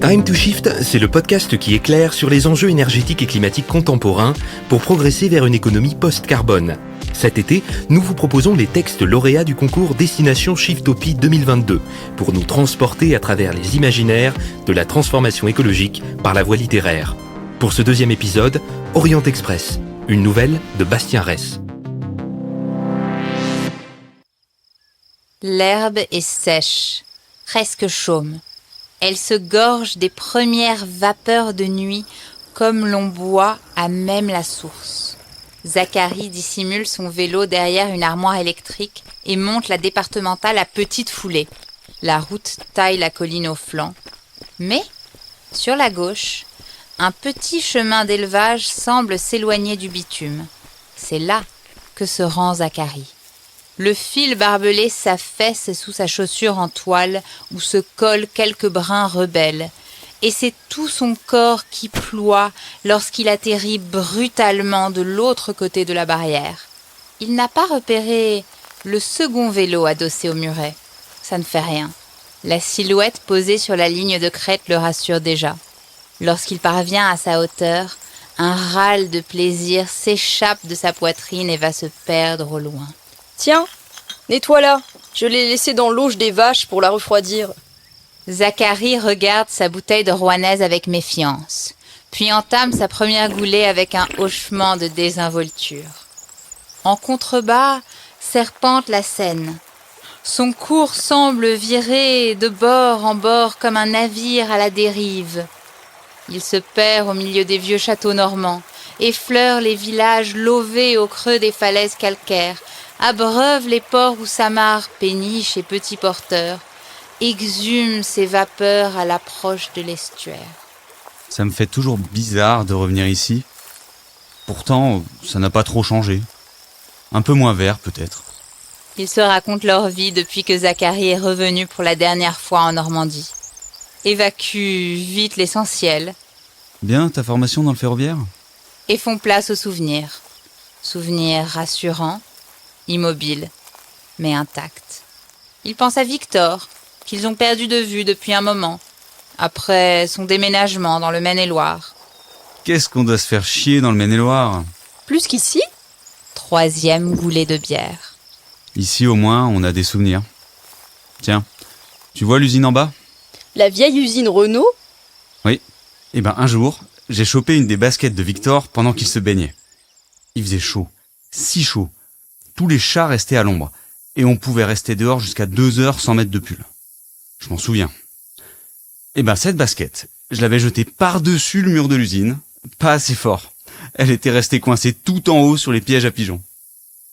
Time to Shift, c'est le podcast qui éclaire sur les enjeux énergétiques et climatiques contemporains pour progresser vers une économie post-carbone. Cet été, nous vous proposons les textes lauréats du concours Destination Shiftopie 2022 pour nous transporter à travers les imaginaires de la transformation écologique par la voie littéraire. Pour ce deuxième épisode, Orient Express, une nouvelle de Bastien Ress. L'herbe est sèche, presque chaume. Elle se gorge des premières vapeurs de nuit comme l'on boit à même la source. Zacharie dissimule son vélo derrière une armoire électrique et monte la départementale à petite foulée. La route taille la colline au flanc. Mais, sur la gauche, un petit chemin d'élevage semble s'éloigner du bitume. C'est là que se rend Zacharie. Le fil barbelé s'affaisse sous sa chaussure en toile où se collent quelques brins rebelles. Et c'est tout son corps qui ploie lorsqu'il atterrit brutalement de l'autre côté de la barrière. Il n'a pas repéré le second vélo adossé au muret. Ça ne fait rien. La silhouette posée sur la ligne de crête le rassure déjà. Lorsqu'il parvient à sa hauteur, un râle de plaisir s'échappe de sa poitrine et va se perdre au loin. Tiens, nettoie-la. Je l'ai laissée dans l'auge des vaches pour la refroidir. Zacharie regarde sa bouteille de rouennaise avec méfiance, puis entame sa première goulée avec un hochement de désinvolture. En contrebas, serpente la Seine. Son cours semble virer de bord en bord comme un navire à la dérive. Il se perd au milieu des vieux châteaux normands, effleure les villages lovés au creux des falaises calcaires, abreuve les ports où s'amarrent péniches et petits porteurs, exhume ses vapeurs à l'approche de l'estuaire. Ça me fait toujours bizarre de revenir ici. Pourtant, ça n'a pas trop changé. Un peu moins vert, peut-être. Ils se racontent leur vie depuis que Zacharie est revenu pour la dernière fois en Normandie. Évacuent vite l'essentiel. Bien, ta formation dans le ferroviaire ? Et font place aux souvenirs. Souvenirs rassurants, immobiles, mais intacts. Ils pensent à Victor, qu'ils ont perdu de vue depuis un moment, après son déménagement dans le Maine-et-Loire. Qu'est-ce qu'on doit se faire chier dans le Maine-et-Loire ? Plus qu'ici ? 3e goulée de bière. Ici, au moins, on a des souvenirs. Tiens, tu vois l'usine en bas ? La vieille usine Renault ? Oui. Eh ben, un jour, j'ai chopé une des baskets de Victor pendant qu'il se baignait. Il faisait chaud. Si chaud. Tous les chats restaient à l'ombre. Et on pouvait rester dehors jusqu'à 2 heures sans mettre de pull. Je m'en souviens. Eh ben, cette basket, je l'avais jetée par-dessus le mur de l'usine. Pas assez fort. Elle était restée coincée tout en haut sur les pièges à pigeons.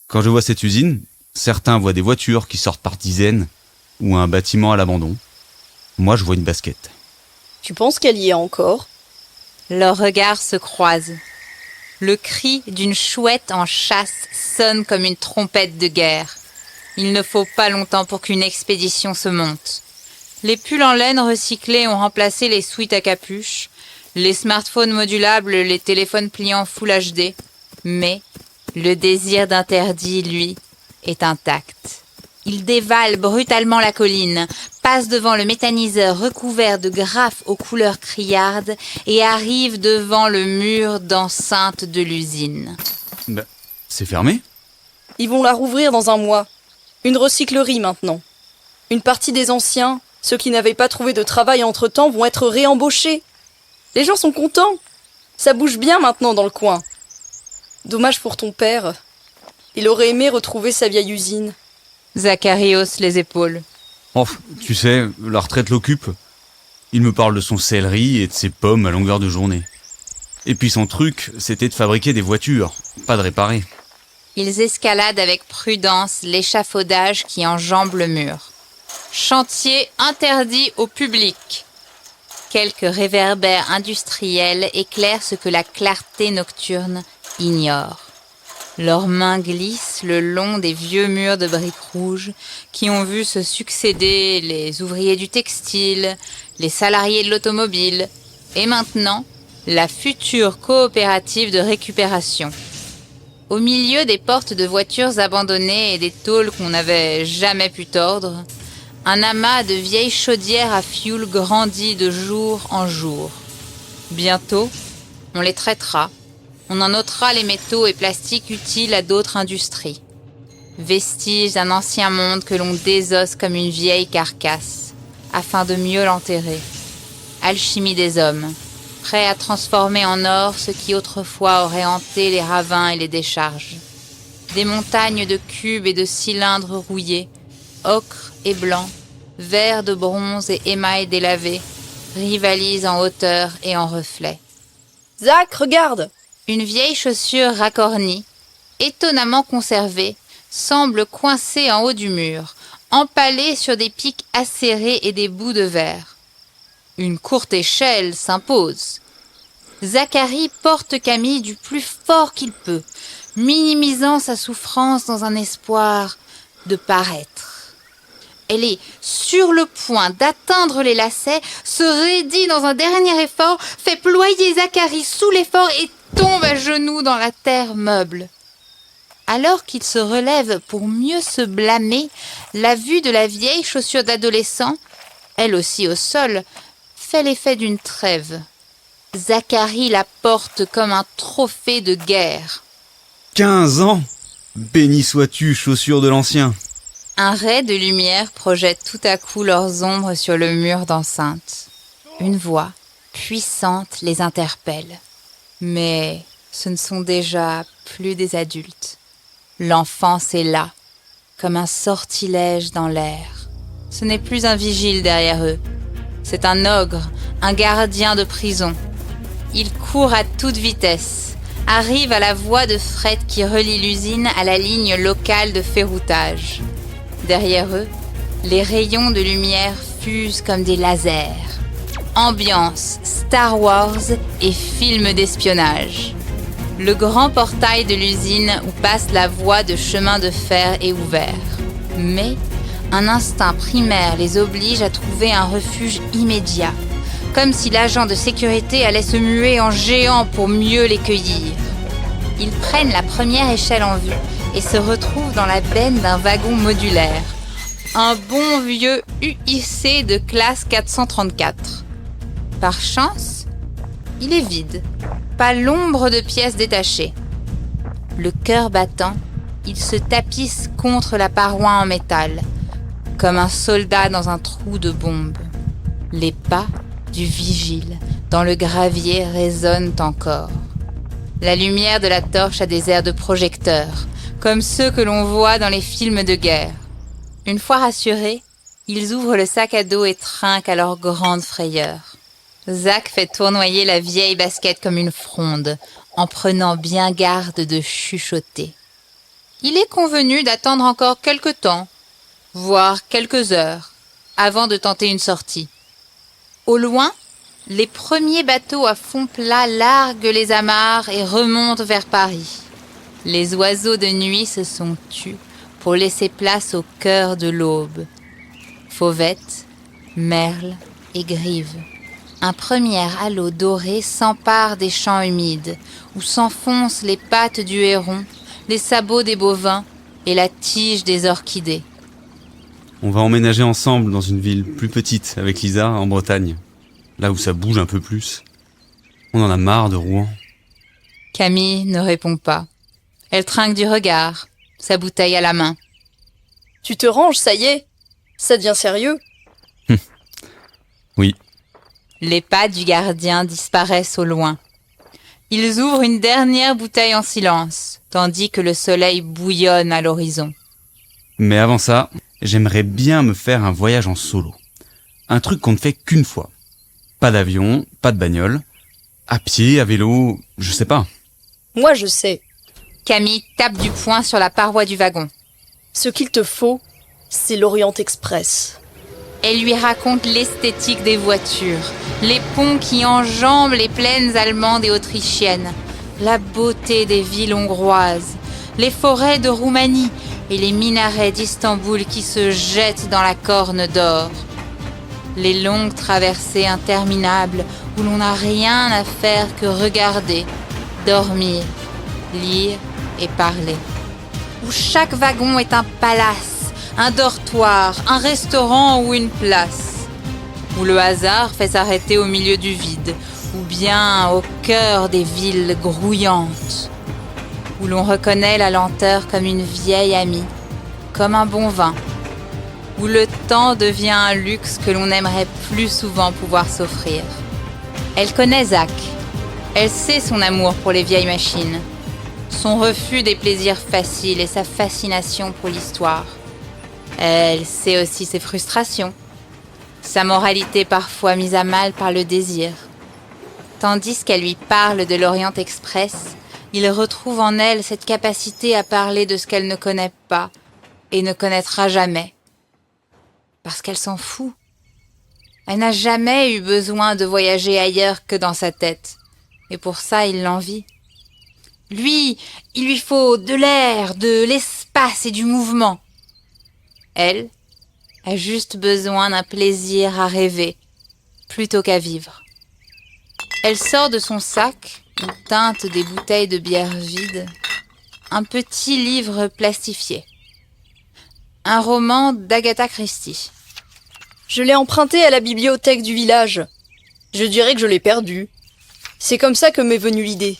Quand je vois cette usine, certains voient des voitures qui sortent par dizaines ou un bâtiment à l'abandon. Moi, je vois une basket. Tu penses qu'elle y est encore ? Leurs regards se croisent. Le cri d'une chouette en chasse sonne comme une trompette de guerre. Il ne faut pas longtemps pour qu'une expédition se monte. Les pulls en laine recyclés ont remplacé les sweats à capuche, les smartphones modulables, les téléphones pliants Full HD. Mais le désir d'interdit, lui, est intact. Il dévale brutalement la colline, passe devant le méthaniseur recouvert de graphes aux couleurs criardes et arrive devant le mur d'enceinte de l'usine. Ben, c'est fermé ? Ils vont la rouvrir dans un mois. Une recyclerie maintenant. Une partie des anciens, ceux qui n'avaient pas trouvé de travail entre-temps, vont être réembauchés. Les gens sont contents. Ça bouge bien maintenant dans le coin. Dommage pour ton père. Il aurait aimé retrouver sa vieille usine. Zacharie hausse les épaules. Oh, tu sais, la retraite l'occupe. Il me parle de son céleri et de ses pommes à longueur de journée. Et puis son truc, c'était de fabriquer des voitures, pas de réparer. Ils escaladent avec prudence l'échafaudage qui enjambe le mur. Chantier interdit au public. Quelques réverbères industriels éclairent ce que la clarté nocturne ignore. Leurs mains glissent le long des vieux murs de briques rouges qui ont vu se succéder les ouvriers du textile, les salariés de l'automobile et maintenant la future coopérative de récupération. Au milieu des portes de voitures abandonnées et des tôles qu'on n'avait jamais pu tordre, Un amas de vieilles chaudières à fioul grandit de jour en jour. Bientôt, on les traitera. On en ôtera les métaux et plastiques utiles à d'autres industries. Vestiges d'un ancien monde que l'on désosse comme une vieille carcasse, afin de mieux l'enterrer. Alchimie des hommes, prêts à transformer en or ce qui autrefois aurait hanté les ravins et les décharges. Des montagnes de cubes et de cylindres rouillés, ocre et blanc, verre de bronze et émail délavé, rivalisent en hauteur et en reflets. Zach, regarde! Une vieille chaussure racornie, étonnamment conservée, semble coincée en haut du mur, empalée sur des pics acérés et des bouts de verre. Une courte échelle s'impose. Zacharie porte Camille du plus fort qu'il peut, minimisant sa souffrance dans un espoir de paraître. Elle est sur le point d'atteindre les lacets, se raidit dans un dernier effort, fait ployer Zacharie sous l'effort et tombe à genoux dans la terre meuble. Alors qu'il se relève pour mieux se blâmer, la vue de la vieille chaussure d'adolescent, elle aussi au sol, fait l'effet d'une trêve. Zacharie la porte comme un trophée de guerre. 15 ans! Béni sois-tu, chaussure de l'ancien! Un ray de lumière projette tout à coup leurs ombres sur le mur d'enceinte. Une voix puissante les interpelle. Mais ce ne sont déjà plus des adultes. L'enfance est là, comme un sortilège dans l'air. Ce n'est plus un vigile derrière eux. C'est un ogre, un gardien de prison. Il court à toute vitesse, arrive à la voie de fret qui relie l'usine à la ligne locale de ferroutage. Derrière eux, les rayons de lumière fusent comme des lasers. Ambiance, Star Wars et film d'espionnage. Le grand portail de l'usine où passe la voie de chemin de fer est ouvert. Mais un instinct primaire les oblige à trouver un refuge immédiat, comme si l'agent de sécurité allait se muer en géant pour mieux les cueillir. Ils prennent la première échelle en vue et se retrouvent dans la benne d'un wagon modulaire. Un bon vieux UIC de classe 434. Par chance, il est vide. Pas l'ombre de pièces détachées. Le cœur battant, il se tapisse contre la paroi en métal, comme un soldat dans un trou de bombe. Les pas du vigile dans le gravier résonnent encore. La lumière de la torche a des airs de projecteur, comme ceux que l'on voit dans les films de guerre. Une fois rassurés, ils ouvrent le sac à dos et trinquent à leur grande frayeur. Zach fait tournoyer la vieille basket comme une fronde, en prenant bien garde de chuchoter. Il est convenu d'attendre encore quelque temps, voire quelques heures, avant de tenter une sortie. Au loin, les premiers bateaux à fond plat larguent les amarres et remontent vers Paris. Les oiseaux de nuit se sont tus pour laisser place au cœur de l'aube. Fauvettes, merles et grives. Un premier halo doré s'empare des champs humides, où s'enfoncent les pattes du héron, les sabots des bovins et la tige des orchidées. On va emménager ensemble dans une ville plus petite avec Lisa en Bretagne, là où ça bouge un peu plus. On en a marre de Rouen. Camille ne répond pas. Elle trinque du regard, sa bouteille à la main. Tu te ranges, ça y est? Ça devient sérieux? Oui. Les pas du gardien disparaissent au loin. Ils ouvrent une dernière bouteille en silence, tandis que le soleil bouillonne à l'horizon. Mais avant ça, j'aimerais bien me faire un voyage en solo. Un truc qu'on ne fait qu'une fois. Pas d'avion, pas de bagnole. À pied, à vélo, je sais pas. Moi, je sais. Camille tape du poing sur la paroi du wagon. Ce qu'il te faut, c'est l'Orient Express. Elle lui raconte l'esthétique des voitures, les ponts qui enjambent les plaines allemandes et autrichiennes, la beauté des villes hongroises, les forêts de Roumanie et les minarets d'Istanbul qui se jettent dans la Corne d'Or. Les longues traversées interminables où l'on n'a rien à faire que regarder, dormir, lire et parler. Où chaque wagon est un palace, un dortoir, un restaurant ou une place, où le hasard fait s'arrêter au milieu du vide, ou bien au cœur des villes grouillantes, où l'on reconnaît la lenteur comme une vieille amie, comme un bon vin, où le temps devient un luxe que l'on aimerait plus souvent pouvoir s'offrir. Elle connaît Zach. Elle sait son amour pour les vieilles machines, son refus des plaisirs faciles et sa fascination pour l'histoire. Elle sait aussi ses frustrations, sa moralité parfois mise à mal par le désir. Tandis qu'elle lui parle de l'Orient Express, il retrouve en elle cette capacité à parler de ce qu'elle ne connaît pas et ne connaîtra jamais. Parce qu'elle s'en fout. Elle n'a jamais eu besoin de voyager ailleurs que dans sa tête. Et pour ça, il l'envie. Lui, il lui faut de l'air, de l'espace et du mouvement. Elle a juste besoin d'un plaisir à rêver, plutôt qu'à vivre. Elle sort de son sac, où teintent des bouteilles de bière vides, un petit livre plastifié. Un roman d'Agatha Christie. Je l'ai emprunté à la bibliothèque du village. Je dirais que je l'ai perdu. C'est comme ça que m'est venue l'idée.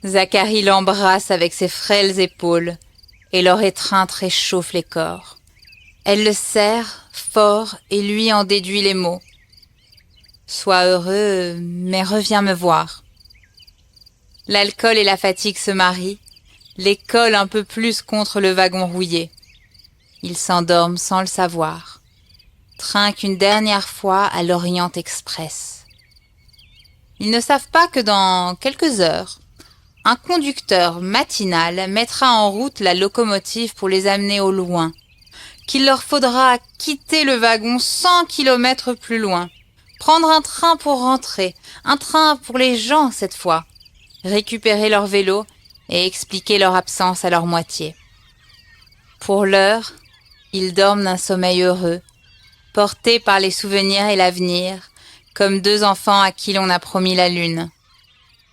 Zacharie l'embrasse avec ses frêles épaules et leur étreinte réchauffe les corps. Elle le serre fort et lui en déduit les mots. Sois heureux, mais reviens me voir. L'alcool et la fatigue se marient, les collent un peu plus contre le wagon rouillé. Ils s'endorment sans le savoir. Trinquent une dernière fois à l'Orient Express. Ils ne savent pas que dans quelques heures, un conducteur matinal mettra en route la locomotive pour les amener au loin, qu'il leur faudra quitter le wagon 100 kilomètres plus loin, prendre un train pour rentrer, un train pour les gens cette fois, récupérer leur vélo et expliquer leur absence à leur moitié. Pour l'heure, ils dorment d'un sommeil heureux, portés par les souvenirs et l'avenir, comme deux enfants à qui l'on a promis la lune.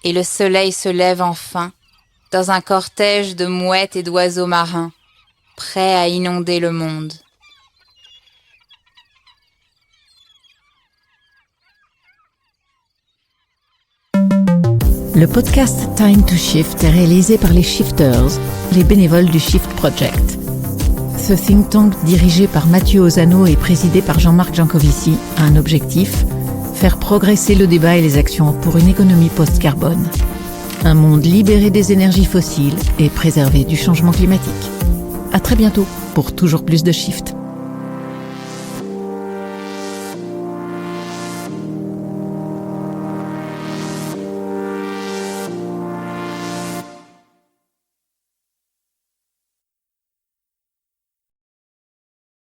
Et le soleil se lève enfin, dans un cortège de mouettes et d'oiseaux marins, prêts à inonder le monde. Le podcast Time to Shift est réalisé par les Shifters, les bénévoles du Shift Project. Ce think tank dirigé par Mathieu Ozano et présidé par Jean-Marc Jancovici a un objectif: faire progresser le débat et les actions pour une économie post-carbone. Un monde libéré des énergies fossiles et préservé du changement climatique. À très bientôt pour toujours plus de Shift.